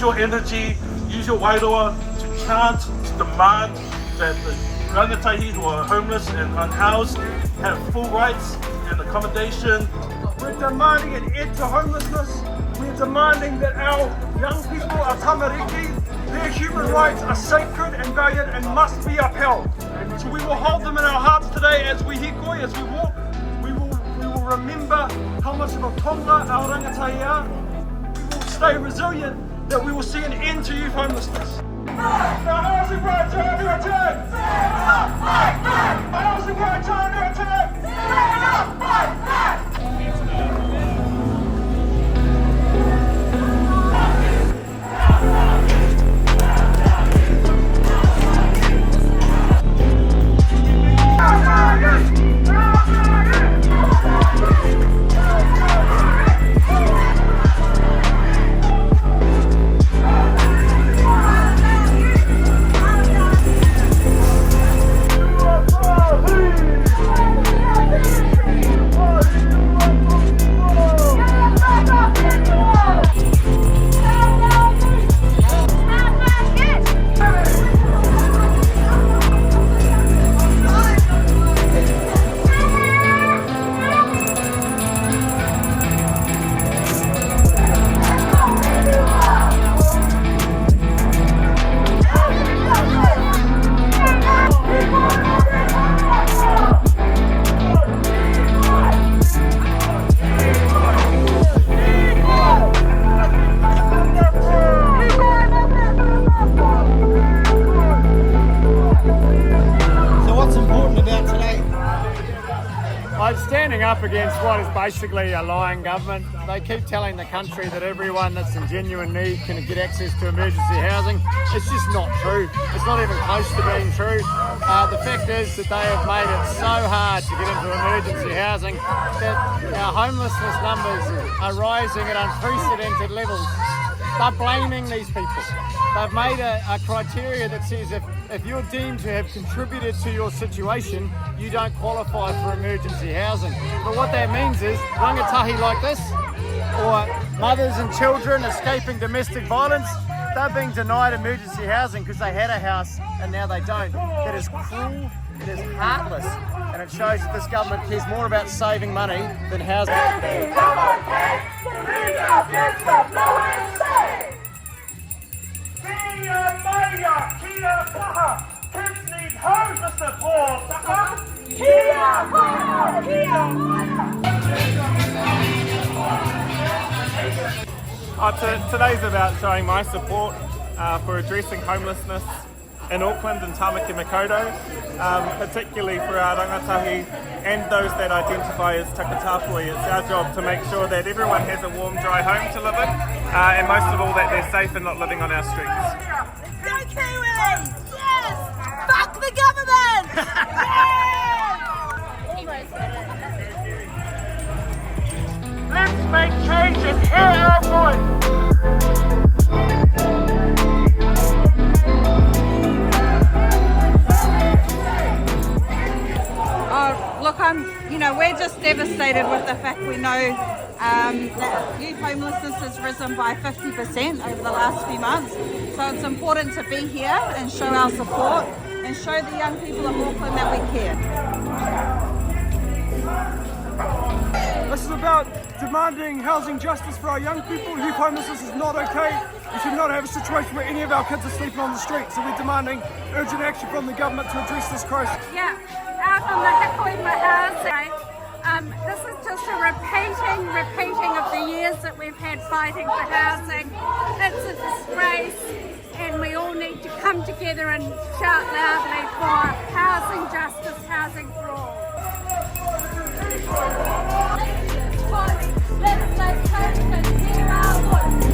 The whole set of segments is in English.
your energy, use your wairoa to chant, to demand that the rangatahi who are homeless and unhoused have full rights and accommodation. We're demanding an end to homelessness. We're demanding that our young people, our tamariki, their human rights are sacred and valued and must be upheld. So we will hold them in our hearts today as we hikoi, as we walk. We will remember how much of a tonga our rangatahi are. We will stay resilient, that we will see an end to youth homelessness. Our housing rights are under attack! Our housing rights are under attack! I'm standing up against what is basically a lying government. They keep telling the country that everyone that's in genuine need can get access to emergency housing. It's just not true. It's not even close to being true. The fact is that they have made it so hard to get into emergency housing that our homelessness numbers are rising at unprecedented levels. They're blaming these people. They've made a criteria that says if you're deemed to have contributed to your situation, you don't qualify for emergency housing. But what that means is rangatahi like this, or mothers and children escaping domestic violence, they're being denied emergency housing because they had a house and now they don't. That is cruel, it is heartless, and it shows that this government cares more about saving money than housing. Kids need homes, Mr. Paul Tucker. Today's about showing my support for addressing homelessness in Auckland and Tamaki Makaurau, particularly for our rangatahi and those that identify as takatapui. It's our job to make sure that everyone has a warm, dry home to live in, and most of all that they're safe and not living on our streets. Go Kiwis! Yes! Fuck the government! Yes! Let's make change and hear our voice. Look, we're just devastated with the fact we know that youth homelessness has risen by 50% over the last few months. So it's important to be here and show our support and show the young people of Auckland that we care. This is about demanding housing justice for our young people. Youth homelessness is not okay. We should not have a situation where any of our kids are sleeping on the street. So we're demanding urgent action from the government to address this crisis. Yeah, out on the Hikoi House. This is just a repeating of the years that we've had fighting for housing. It's a disgrace, and we all need to come together and shout loudly for housing justice, housing for all. Let's make change and hear our voice.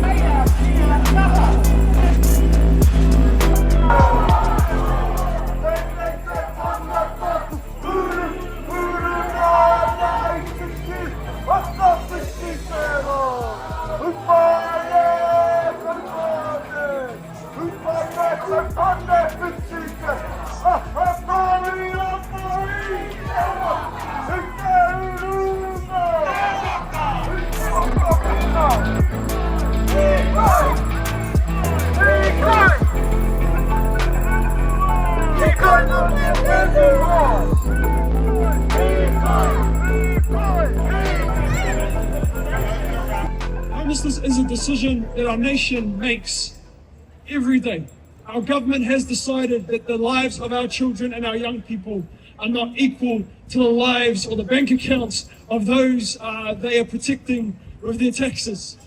decision that our nation makes every day. Our government has decided that the lives of our children and our young people are not equal to the lives or the bank accounts of those they are protecting with their taxes.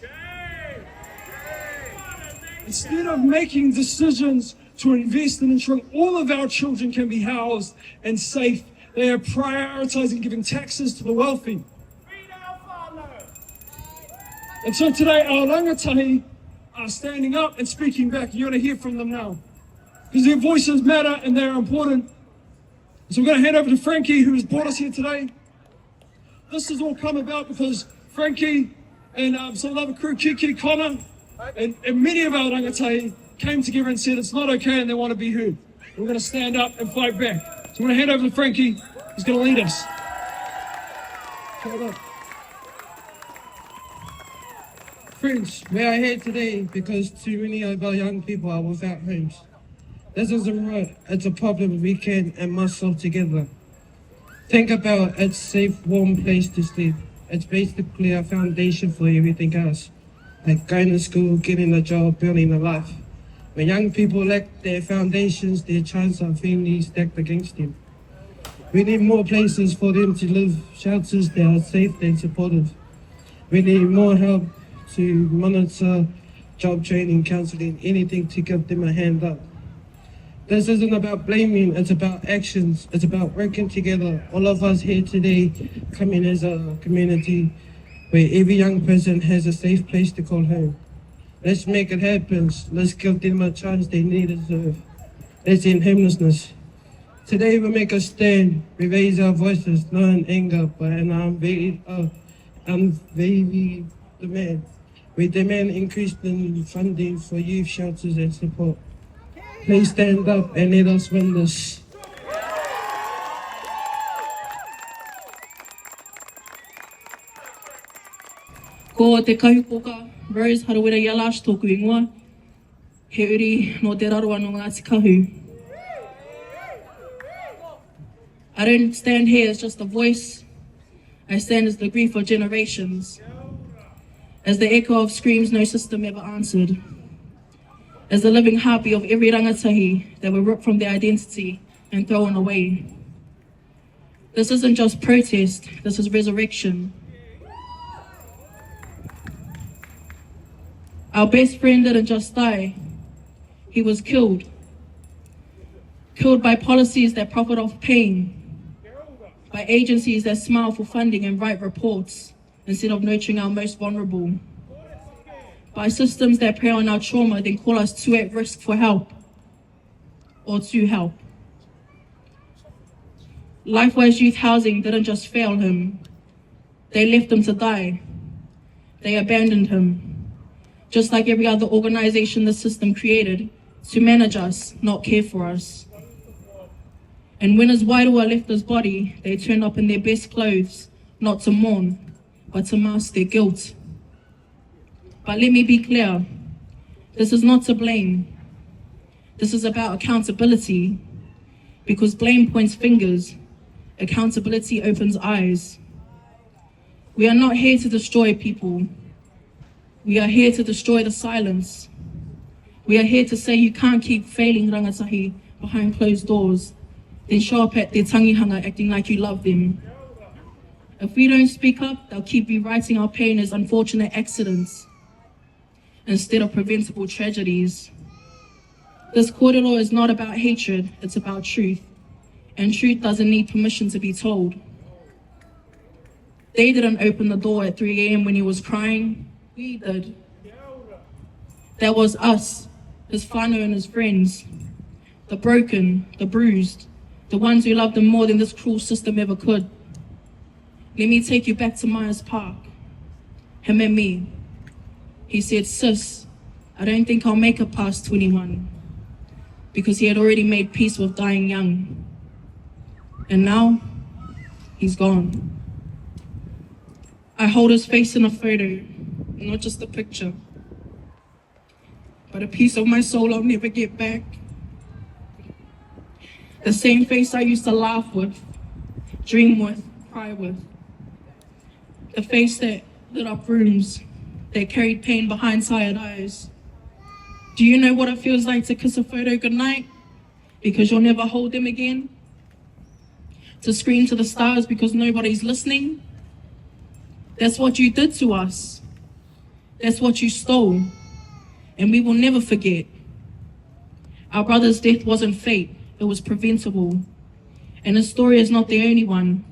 Instead of making decisions to invest in ensuring all of our children can be housed and safe, they are prioritizing giving taxes to the wealthy. And so today, our rangatahi are standing up and speaking back. You're going to hear from them now, because their voices matter and they're important. So we're going to hand over to Frankie, who has brought us here today. This has all come about because Frankie and some of the other crew, Kiki, Connor, and many of our rangatahi came together and said it's not okay and they want to be heard. We're going to stand up and fight back. So I'm going to hand over to Frankie, who's going to lead us. Friends, we are here today because too many of our young people are without homes. This isn't right. It's a problem we can and must solve together. Think about it's a safe, warm place to sleep. It's basically a foundation for everything else, like going to school, getting a job, building a life. When young people lack their foundations, their chances are firmly stacked against them. We need more places for them to live, shelters that are safe and supportive. We need more help to monitor, job training, counseling, anything to give them a hand up. This isn't about blaming, it's about actions. It's about working together. All of us here today coming as a community where every young person has a safe place to call home. Let's make it happen. Let's give them a chance they need and deserve. Let's end homelessness. Today we make a stand. We raise our voices, not in anger, but in unwavering demand. We demand increased funding for youth shelters and support. Please stand up and let us win this. Ko te kahupoka, Rose Harawira Yalash tōku ingoa, he uri no te raro anō Ngāti Kahu. I don't stand here as just a voice, I stand as the grief of generations, as the echo of screams no system ever answered, as the living heartbeat of every rangatahi that were ripped from their identity and thrown away. This isn't just protest, this is resurrection. Our best friend didn't just die, he was killed. Killed by policies that profit off pain, by agencies that smile for funding and write reports instead of nurturing our most vulnerable, by systems that prey on our trauma then call us too at risk for help or to help. Lifewise Youth Housing didn't just fail him, they left him to die. They abandoned him. Just like every other organization the system created to manage us, not care for us. And when his Wairua left his body, they turned up in their best clothes, not to mourn, but to mask their guilt. But let me be clear, this is not to blame. This is about accountability, because blame points fingers, accountability opens eyes. We are not here to destroy people. We are here to destroy the silence. We are here to say you can't keep failing rangatahi behind closed doors, then show up at their tangihanga acting like you love them. If we don't speak up, they'll keep rewriting our pain as unfortunate accidents instead of preventable tragedies. This korero is not about hatred, it's about truth. And truth doesn't need permission to be told. They didn't open the door at 3 a.m. when he was crying. We did. That was us, his whānau and his friends, the broken, the bruised, the ones who loved him more than this cruel system ever could. Let me take you back to Myers Park, him and me. He said, sis, I don't think I'll make it past 21, because he had already made peace with dying young. And now, he's gone. I hold his face in a photo, not just a picture, but a piece of my soul I'll never get back. The same face I used to laugh with, dream with, cry with. The face that lit up rooms, They carried pain behind tired eyes. Do you know what it feels like to kiss a photo goodnight because you'll never hold them again? To scream to the stars because nobody's listening? That's what you did to us. That's what you stole. And we will never forget. Our brother's death wasn't fate, it was preventable. And his story is not the only one.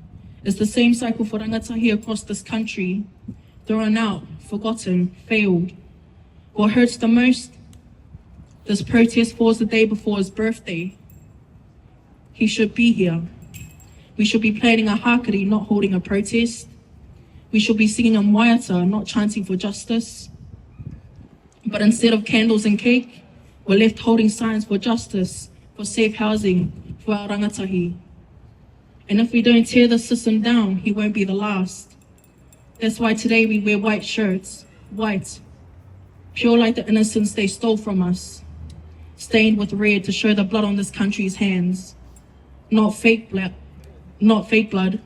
It's the same cycle for rangatahi across this country. Thrown out, forgotten, failed. What hurts the most? This protest falls the day before his birthday. He should be here. We should be planning a hakari, not holding a protest. We should be singing a waiata, not chanting for justice. But instead of candles and cake, we're left holding signs for justice, for safe housing, for our rangatahi. And if we don't tear the system down, he won't be the last. That's why today we wear white shirts, white, pure like the innocence they stole from us, stained with red to show the blood on this country's hands. Not fake blood,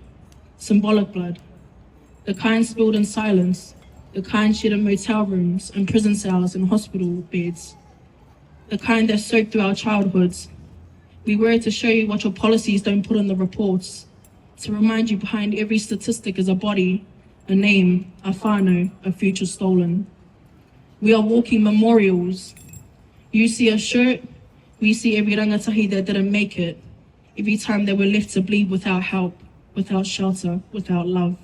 symbolic blood. The kind spilled in silence, the kind shed in motel rooms, in prison cells, and hospital beds. The kind that soaked through our childhoods. We wear it to show you what your policies don't put in the reports, to remind you behind every statistic is a body, a name, a whānau, a future stolen. We are walking memorials. You see a shirt, we see every rangatahi that didn't make it, every time they were left to bleed without help, without shelter, without love.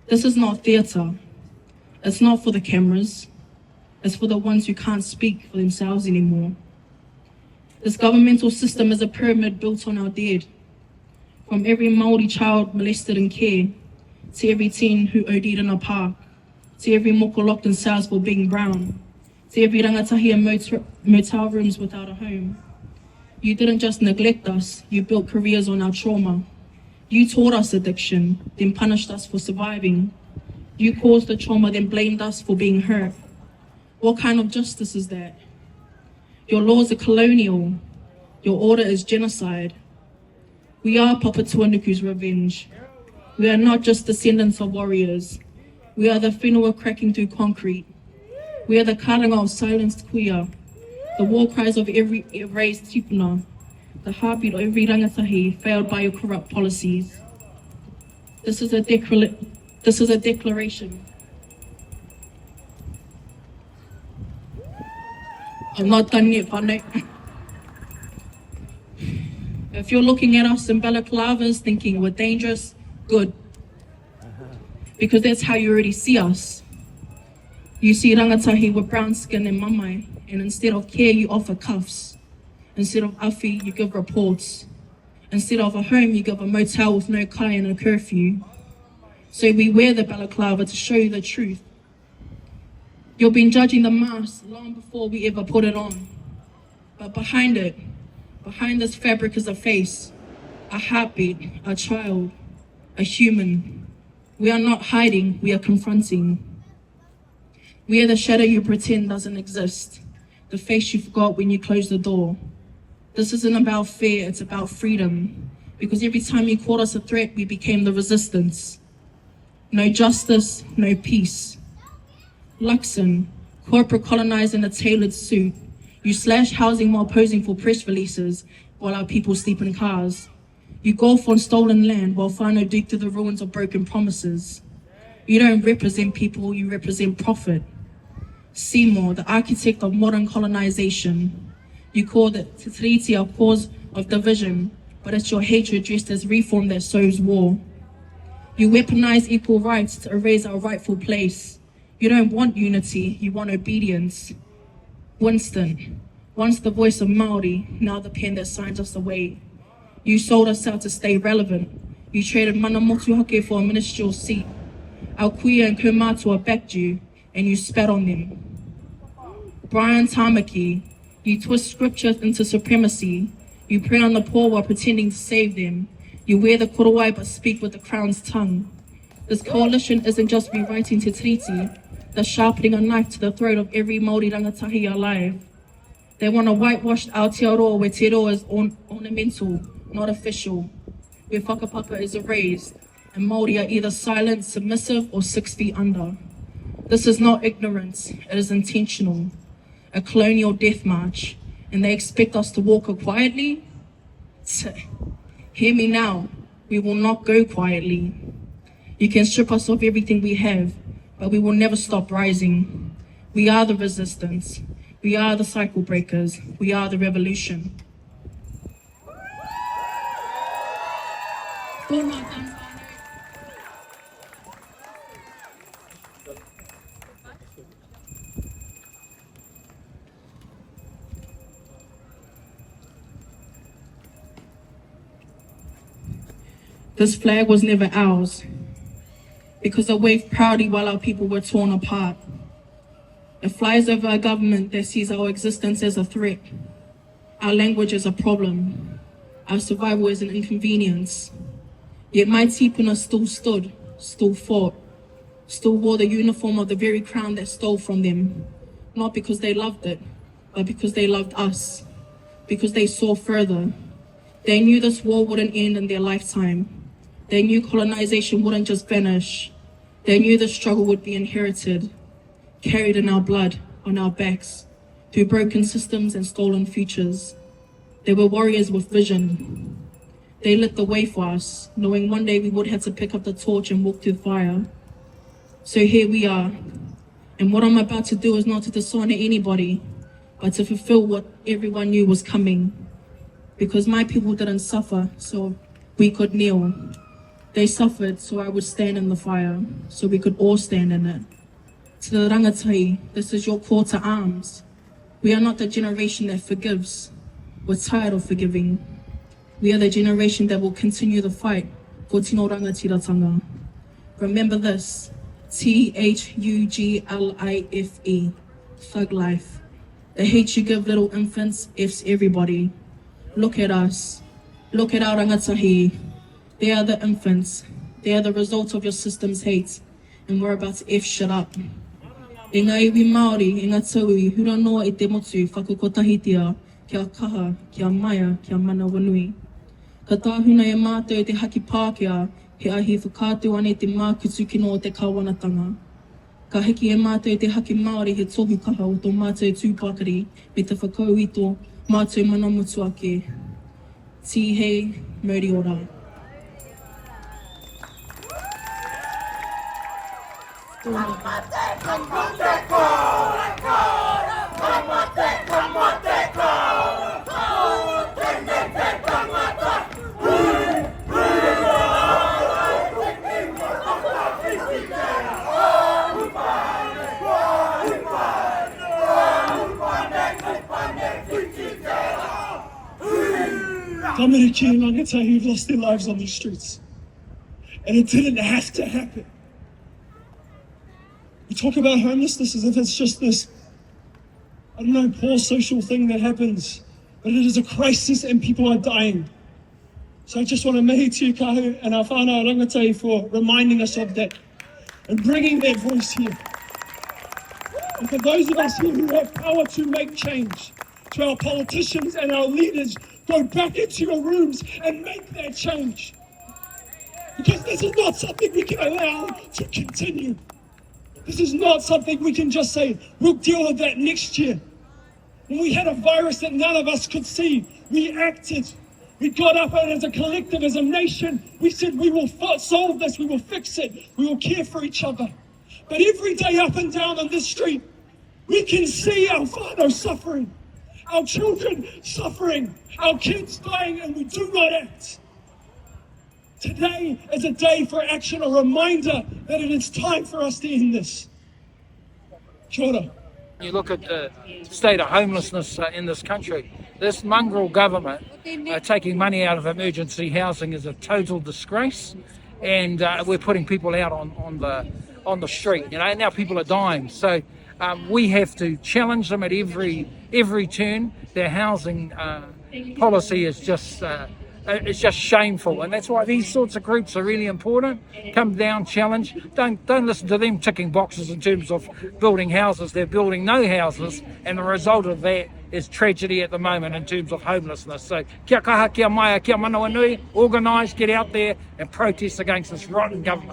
This is not theatre. It's not for the cameras. It's for the ones who can't speak for themselves anymore. This governmental system is a pyramid built on our dead. From every Māori child molested in care, to every teen who OD'd in a park, to every moko locked in cells for being brown, to every rangatahi in motel rooms without a home. You didn't just neglect us, you built careers on our trauma. You taught us addiction, then punished us for surviving. You caused the trauma, then blamed us for being hurt. What kind of justice is that? Your laws are colonial. Your order is genocide. We are Papa Tuanuku's revenge. We are not just descendants of warriors. We are the whenua cracking through concrete. We are the karanga of silenced kuia, the war cries of every erased tipuna, the heartbeat of every rangatahi failed by your corrupt policies. This is a declaration. I'm not done yet, whānau. If you're looking at us in balaclavas thinking we're dangerous, good. Because that's how you already see us. You see rangatahi with brown skin and mamai, and instead of care, you offer cuffs. Instead of afi, you give reports. Instead of a home, you give a motel with no kai and a curfew. So we wear the balaclava to show you the truth. You've been judging the mask long before we ever put it on. But behind it, behind this fabric is a face, a heartbeat, a child, a human. We are not hiding, we are confronting. We are the shadow you pretend doesn't exist, the face you forgot when you closed the door. This isn't about fear, it's about freedom. Because every time you called us a threat, we became the resistance. No justice, no peace. Luxon, corporate colonized in a tailored suit. You slash housing while posing for press releases, while our people sleep in cars. You golf on stolen land while whānau dig through the ruins of broken promises. You don't represent people, you represent profit. Seymour, the architect of modern colonization. You call the Te Tiriti a cause of division, but it's your hatred dressed as reform that sows war. You weaponize equal rights to erase our rightful place. You don't want unity, you want obedience. Winston, once the voice of Māori, now the pen that signs us away. You sold us out to stay relevant. You traded mana motuhake for a ministerial seat. Our kuia and kaumātua backed you, and you spat on them. Brian Tamaki, you twist scripture into supremacy. You prey on the poor while pretending to save them. You wear the korowai but speak with the crown's tongue. This coalition isn't just rewriting Te Tiriti, they're sharpening a knife to the throat of every Māori rangatahi alive. They want to whitewash Aotearoa where te roa is ornamental, not official, where whakapapa is erased, and Māori are either silent, submissive, or 6 feet under. This is not ignorance, it is intentional. A colonial death march, and they expect us to walk quietly? Hear me now, we will not go quietly. You can strip us of everything we have, but we will never stop rising. We are the resistance. We are the cycle breakers. We are the revolution. This flag was never ours, because it waved proudly while our people were torn apart. It flies over a government that sees our existence as a threat, our language as a problem, our survival as an inconvenience. Yet my tipuna still stood, still fought, still wore the uniform of the very crown that stole from them, not because they loved it, but because they loved us, because they saw further. They knew this war wouldn't end in their lifetime. They knew colonization wouldn't just vanish. They knew the struggle would be inherited, carried in our blood, on our backs, through broken systems and stolen futures. They were warriors with vision. They lit the way for us, knowing one day we would have to pick up the torch and walk through fire. So here we are. And what I'm about to do is not to dishonor anybody, but to fulfill what everyone knew was coming. Because my people didn't suffer, so we could kneel. They suffered, so I would stand in the fire, so we could all stand in it. To the rangatahi, this is your call to arms. We are not the generation that forgives. We're tired of forgiving. We are the generation that will continue the fight for tino rangatiratanga. Remember this, THUGLIFE, thug life. The hate you give little infants F's everybody. Look at us. Look at our rangatahi. They are the infants. They are the result of your system's hate. And we're about to F shit up. E ngā iwi Māori, e ngā taui, hura noa I te motu, whakukotahitia, kia kaha, kia maia, kia mana wanui. Ka tāhuna e mātou te haki Pākehā, he ahi whakātu ane te mākutu kino o te kāwanatanga. Ka hiki e mātou te haki Māori he tohu kaha o tō mātou tūpākari, me te whakau I tō mātou manamutu ake. Tihei, Murray ora. Tamariki and Rangatahi have lost their lives on the streets. And it didn't have to happen. We talk about homelessness as if it's just this, I don't know, poor social thing that happens. But it is a crisis and people are dying. So I just want to mihi to Kahu and our whānau Rangatahi for reminding us of that and bringing that voice here. And for those of us here who have power to make change, to our politicians and our leaders, go back into your rooms and make that change. Because this is not something we can allow to continue. This is not something we can just say, we'll deal with that next year. When we had a virus that none of us could see, we acted. We got up and as a collective, as a nation, we said we will solve this, we will fix it, we will care for each other. But every day up and down on this street, we can see our whānau suffering, our children suffering, our kids dying, and we do not act. Today is a day for action, a reminder that it is time for us to end this. Kia ora. You look at the state of homelessness in this country. This mongrel government taking money out of emergency housing is a total disgrace, and we're putting people out on the street. You know, now people are dying. So we have to challenge them at every turn. Their housing policy is just it's just shameful, and that's why these sorts of groups are really important. Come down, challenge. Don't listen to them ticking boxes in terms of building houses. They're building no houses, and the result of that is tragedy at the moment in terms of homelessness. So kia kaha, kia maia, kia manawanui, organise, get out there and protest against this rotten government.